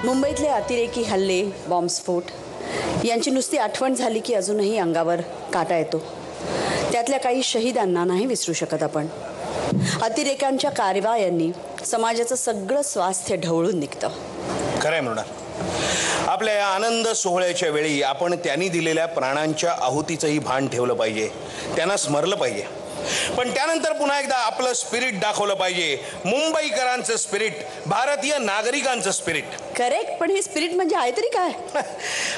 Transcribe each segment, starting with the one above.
मुंबईतले अतिरेकी हल्ले, बॉम्बस्फोट यांची नुसती आठवण झाली की अजूनही अंगावर काटा येतो. त्यातल्या काही शहीदांना नाही विसरू शकत आपण. अतिरेकांच्या कारवायांनी समाजाचं सगळं स्वास्थ्य ढवळून निघतं. खरंय मृणाल. आपल्या या आनंद सोहळ्याच्या वेळी आपण त्यांनी दिलेल्या प्राणांच्या आहुतीचंही भान ठेवलं पाहिजे, त्यांना स्मरलं पाहिजे. पण त्यानंतर पुन्हा एकदा आपलं स्पिरिट दाखवलं पाहिजे, मुंबईकरांचं स्पिरिट, भारतीय नागरिकांचं स्पिरिट. करेक्ट. पण हे स्पिरिट म्हणजे आहे तरी काय?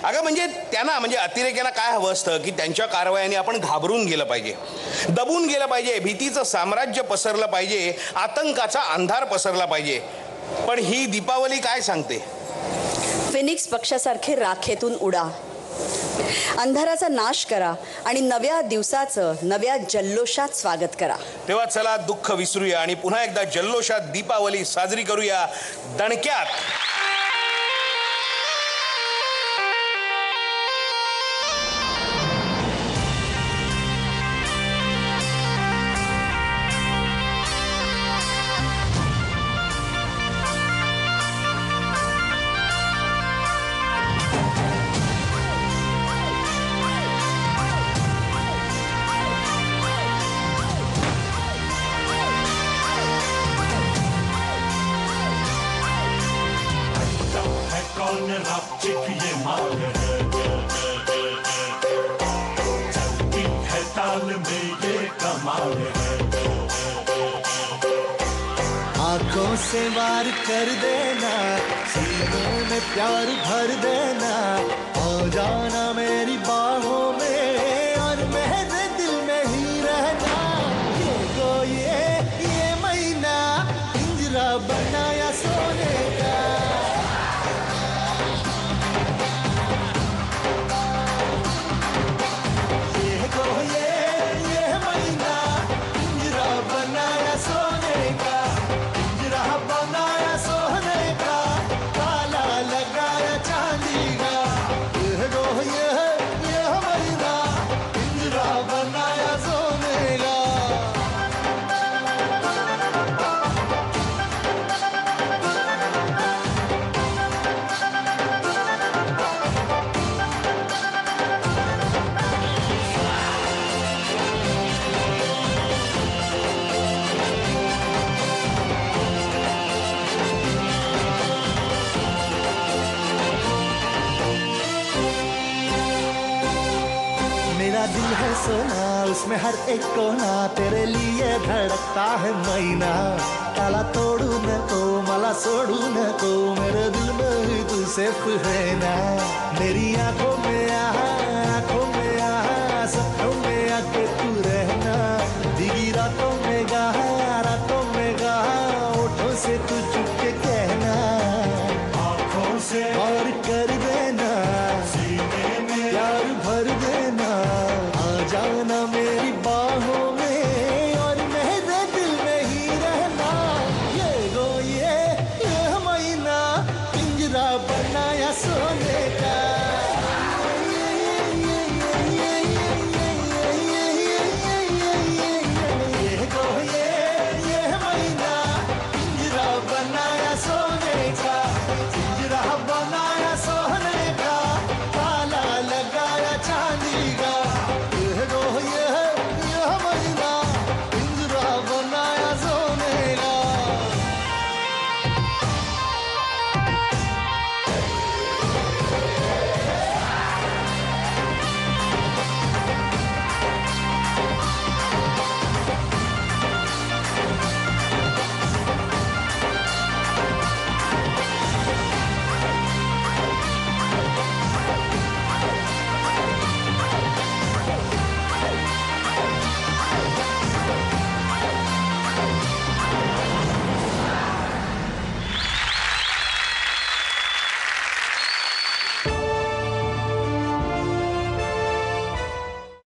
अगं म्हणजे त्यांना, म्हणजे अतिरेक्यांना काय हवं असतं की त्यांच्या कारवायांनी आपण घाबरून गेलं पाहिजे, दबून गेलं पाहिजे, भीतीचं साम्राज्य पसरलं पाहिजे, आतंकाचा अंधार पसरला पाहिजे. पण ही दीपावली काय सांगते? फिनिक्स पक्षासारखे राखेतून उडा, अंधाराचा नाश करा आणि नव्या दिवसाचं नव्या जल्लोषात स्वागत करा. तेव्हा चला दुःख विसरूया आणि पुन्हा एकदा जल्लोषात दीपावली साजरी करूया, दणक्यात. आंखों से वार कर देना, सीनों में प्यार भर देना, आ जाना मेरी बाहों में और मेरे दिल में ही रहना. ये महीना पिंजरा बनाया सोने का. ये महीना पिंजरा बनाया सोने का, बनाया सोने का, ताला लगाया चांदी का. ये महीना पिंजरा बनाया सोने का. मेरा दिल है सोना, उसमें हर एक कोना तेरे लिए धड़कता है महीना. ताला तोड़ू नको, मला सोडू नको, मेरे दिल में ही तू सेफ है ना. मेरी आंखों में